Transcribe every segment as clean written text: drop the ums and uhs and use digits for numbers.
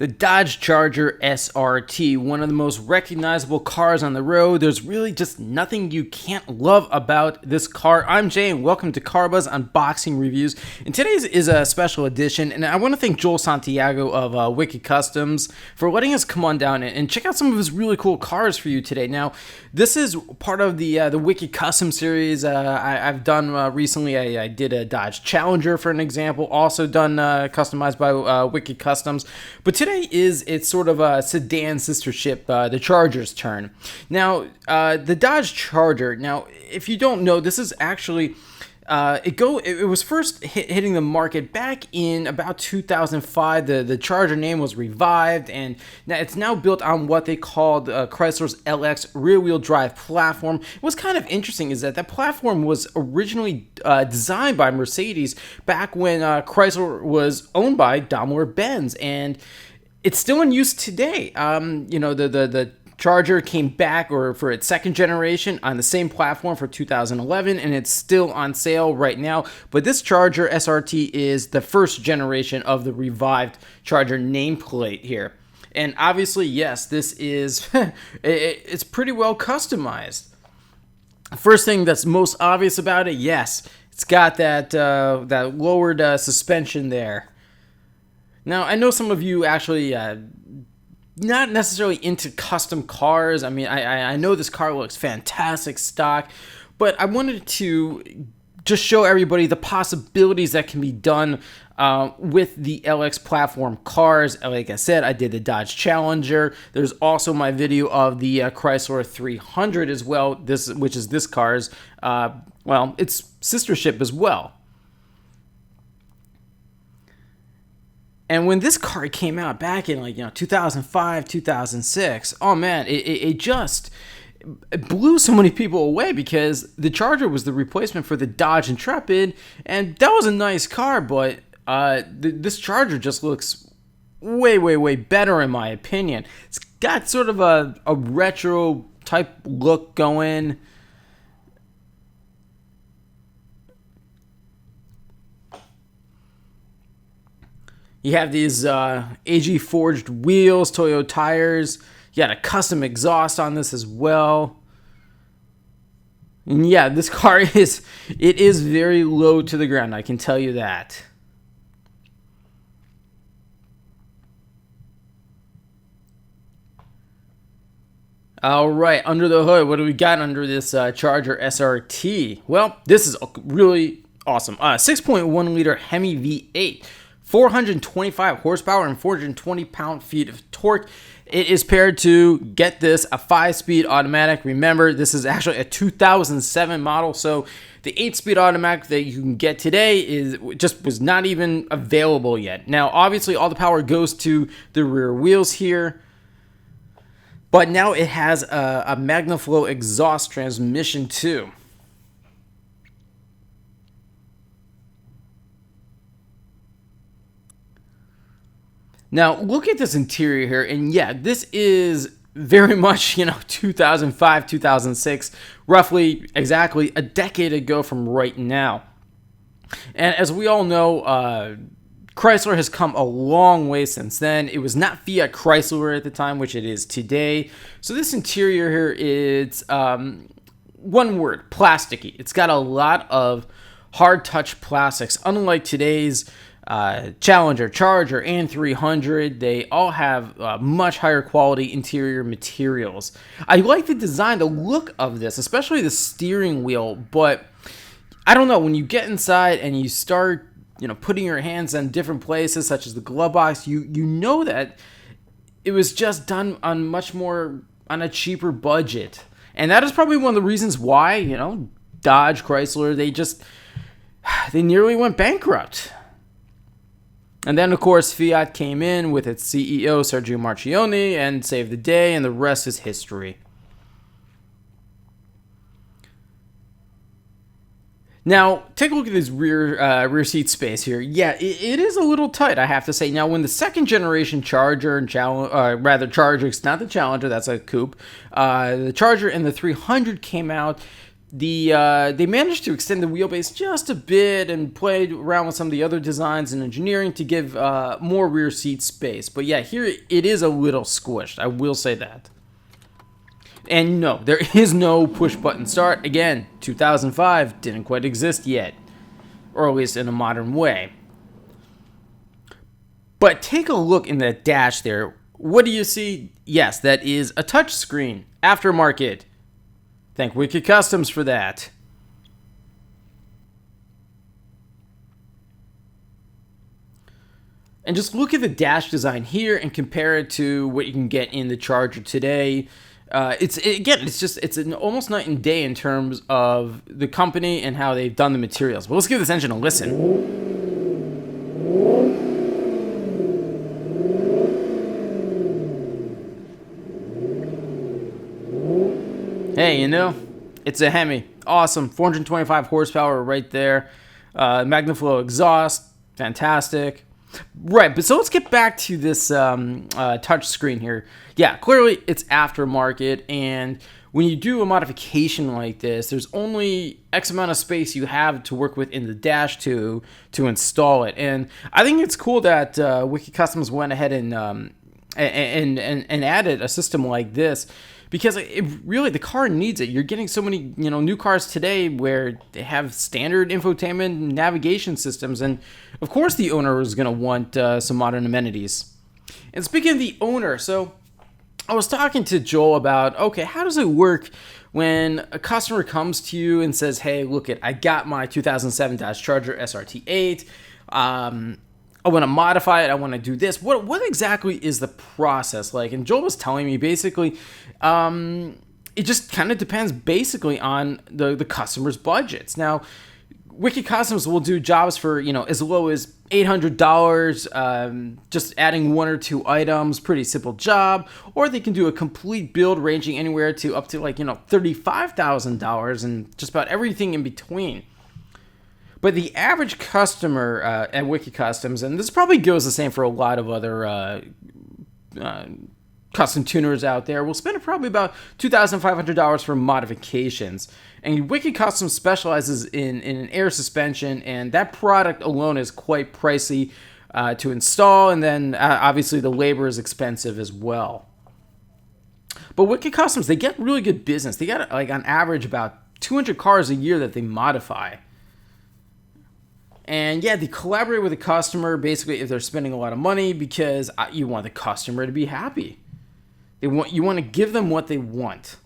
The Dodge Charger SRT, one of the most recognizable cars on the road. There's really just nothing you can't love about this car. I'm Jay, and welcome to Car Buzz Unboxing Reviews. And today's is a special edition, and I want to thank Joel Santiago of Wiked Kustomz for letting us come on down and check out some of his really cool cars for you today. Now, this is part of the Wiked Kustomz series I've done recently. I did a Dodge Challenger, for an example, also done customized by Wiked Kustomz. But today it's sort of a sedan sister ship, the Charger's turn. Now, the Dodge Charger. Now, if you don't know, this is actually it was first hitting the market back in about 2005. The Charger name was revived, and now it's now built on what they called Chrysler's LX rear-wheel drive platform. What's kind of interesting is that platform was originally designed by Mercedes back when Chrysler was owned by Daimler-Benz, and it's still in use today. The Charger came back for its second generation on the same platform for 2011, and it's still on sale right now. But this Charger SRT is the first generation of the revived Charger nameplate here. And obviously, yes, this is it's pretty well customized. First thing that's most obvious about it, yes, it's got that lowered suspension there. Now, I know some of you actually not necessarily into custom cars. I mean, I know this car looks fantastic stock, but I wanted to just show everybody the possibilities that can be done with the LX platform cars. Like I said, I did the Dodge Challenger. There's also my video of the Chrysler 300 as well, which is this car's, its sister ship as well. And when this car came out back in 2005, 2006, oh man, it just blew so many people away because the Charger was the replacement for the Dodge Intrepid, and that was a nice car, but this Charger just looks way, way, way better in my opinion. It's got sort of a retro type look going. You have these AG forged wheels, Toyo Tires. You got a custom exhaust on this as well. And yeah, this car is very low to the ground, I can tell you that. All right, under the hood, what do we got under this Charger SRT? Well, this is really awesome. 6.1 liter Hemi V8. 425 horsepower and 420 pound-feet of torque. It is paired to, get this, a 5-speed automatic. Remember, this is actually a 2007 model, so the 8-speed automatic that you can get today was not even available yet. Now, obviously, all the power goes to the rear wheels here, but now it has a MagnaFlow exhaust transmission too. Now, look at this interior here, and yeah, this is very much, 2005, 2006, roughly exactly a decade ago from right now. And as we all know, Chrysler has come a long way since then. It was not Fiat Chrysler at the time, which it is today. So this interior here is, one word, plasticky. It's got a lot of hard touch plastics, unlike today's Challenger, Charger, and 300. They all have much higher quality interior materials. I like the design, the look of this, especially the steering wheel, but I don't know, when you get inside and you start putting your hands in different places, such as the glove box, you know that it was just done on on a cheaper budget. And that is probably one of the reasons why, Dodge, Chrysler, they nearly went bankrupt. And then, of course, Fiat came in with its CEO, Sergio Marchionne, and saved the day, and the rest is history. Now, take a look at this rear seat space here. Yeah, it is a little tight, I have to say. Now, when the second generation Charger and Charger, it's not the Challenger, that's a coupe, the Charger and the 300 came out, They managed to extend the wheelbase just a bit and played around with some of the other designs and engineering to give more rear seat space. But yeah, here it is a little squished. I will say that. And no, there is no push button start. Again, 2005 didn't quite exist yet, or at least in a modern way. But take a look in the dash there. What do you see? Yes, that is a touchscreen, aftermarket. Thank Wiked Kustomz for that. And just look at the dash design here and compare it to what you can get in the Charger today. It's an almost night and day in terms of the company and how they've done the materials. But let's give this engine a listen. Hey, you know, it's a Hemi. Awesome. 425 horsepower right there. Magnaflow exhaust. Fantastic. Right, but so let's get back to this touch screen here. Yeah, clearly it's aftermarket, and when you do a modification like this, there's only X amount of space you have to work with in the dash to install it. And I think it's cool that Wiked Kustomz went ahead and added a system like this, because it really, the car needs it. You're getting so many, new cars today where they have standard infotainment and navigation systems, and of course the owner is going to want some modern amenities. And speaking of the owner, so I was talking to Joel about, okay, how does it work when a customer comes to you and says, hey, look, I got my 2007 Dodge Charger SRT 8. I want to modify it. I want to do this. What exactly is the process like? And Joel was telling me basically, it just kind of depends basically on the customer's budgets. Now, Wiked Kustomz will do jobs for, as low as $800, just adding one or two items, pretty simple job. Or they can do a complete build ranging anywhere to up to $35,000 and just about everything in between. But the average customer at Wiked Kustomz, and this probably goes the same for a lot of other custom tuners out there, will spend probably about $2,500 for modifications. And Wiked Kustomz specializes in an air suspension, and that product alone is quite pricey to install, and then obviously the labor is expensive as well. But Wiked Kustomz, they get really good business. They got on average about 200 cars a year that they modify. And yeah, they collaborate with the customer basically if they're spending a lot of money, because you want the customer to be happy. You want to give them what they want.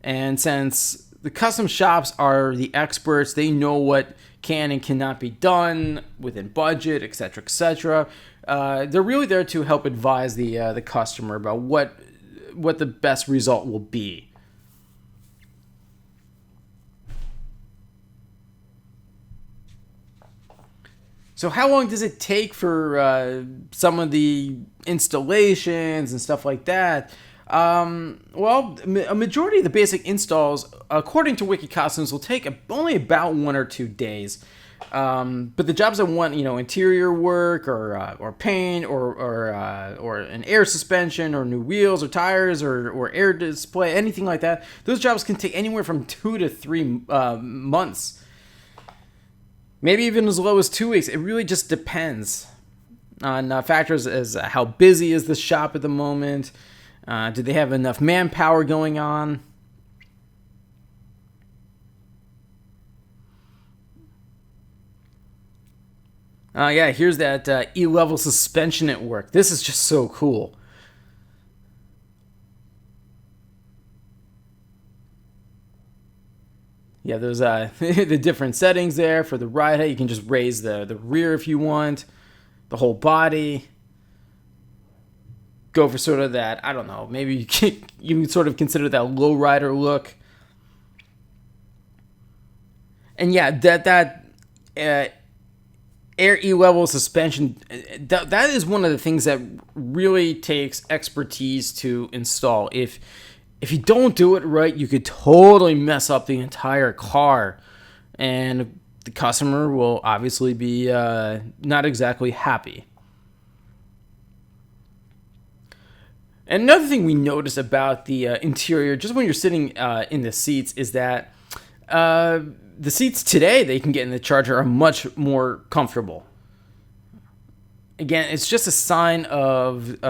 And since the custom shops are the experts, they know what can and cannot be done within budget, etc., etc. They're really there to help advise the customer about what the best result will be. So how long does it take for some of the installations and stuff like that? Well, a majority of the basic installs, according to Wiked Kustomz, will take only about 1 or 2 days. But the jobs that want, interior work or paint or an air suspension or new wheels or tires or air display, anything like that, those jobs can take anywhere from 2 to 3 months. Maybe even as low as 2 weeks. It really just depends on factors as how busy is the shop at the moment. Do they have enough manpower going on? Yeah, here's that E-Level suspension at work. This is just so cool. Yeah, there's the different settings there for the ride height. You can just raise the rear if you want, the whole body. Go for sort of that, I don't know, maybe you can sort of consider that low rider look. And yeah, that Air E-Level suspension, that is one of the things that really takes expertise to install. If you don't do it right, you could totally mess up the entire car, and the customer will obviously be not exactly happy. And another thing we notice about the interior, just when you're sitting in the seats, is that The seats today that you can get in the Charger are much more comfortable. Again, it's just a sign of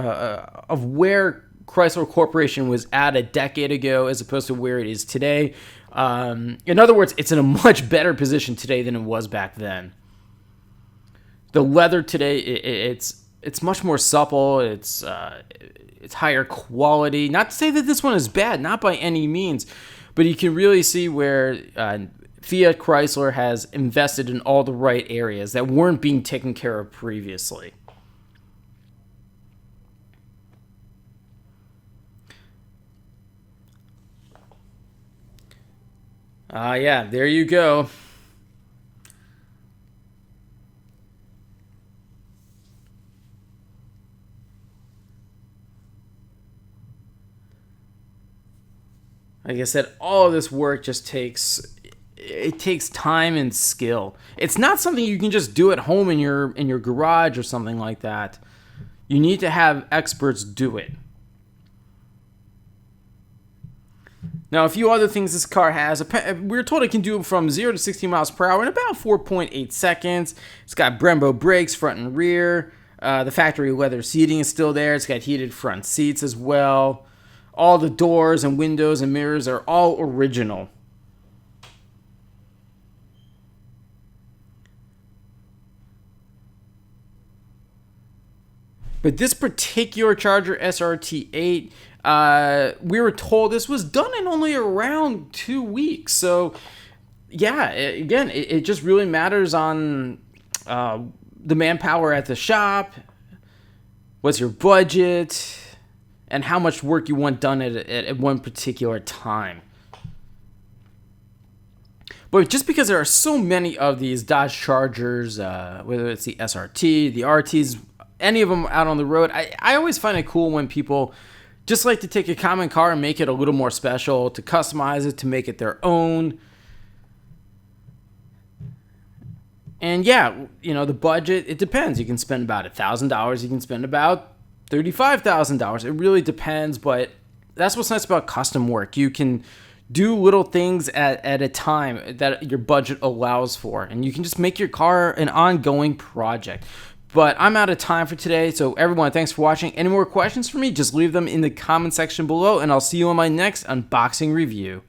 where Chrysler Corporation was at a decade ago as opposed to where it is today. In other words, it's in a much better position today than it was back then. The leather today, it's much more supple. It's higher quality. Not to say that this one is bad, not by any means, but you can really see where Fiat Chrysler has invested in all the right areas that weren't being taken care of previously. Yeah, there you go. Like I said, all of this work just takes time and skill. It's not something you can just do at home in your garage or something like that. You need to have experts do it. Now, a few other things this car has. We were told it can do from 0 to 60 miles per hour in about 4.8 seconds. It's got Brembo brakes, front and rear. The factory leather seating is still there. It's got heated front seats as well. All the doors and windows and mirrors are all original. But this particular Charger SRT 8, we were told this was done in only around 2 weeks. So, yeah, again, it just really matters on the manpower at the shop, what's your budget, and how much work you want done at one particular time. But just because there are so many of these Dodge Chargers, whether it's the SRT, the RTs, any of them out on the road, I always find it cool when people just like to take a common car and make it a little more special, to customize it, to make it their own. And yeah, the budget, it depends. You can spend about $1,000. You can spend about $35,000. It really depends, but that's what's nice about custom work. You can do little things at a time that your budget allows for, and you can just make your car an ongoing project. But I'm out of time for today, so everyone, thanks for watching. Any more questions for me, just leave them in the comment section below, and I'll see you on my next unboxing review.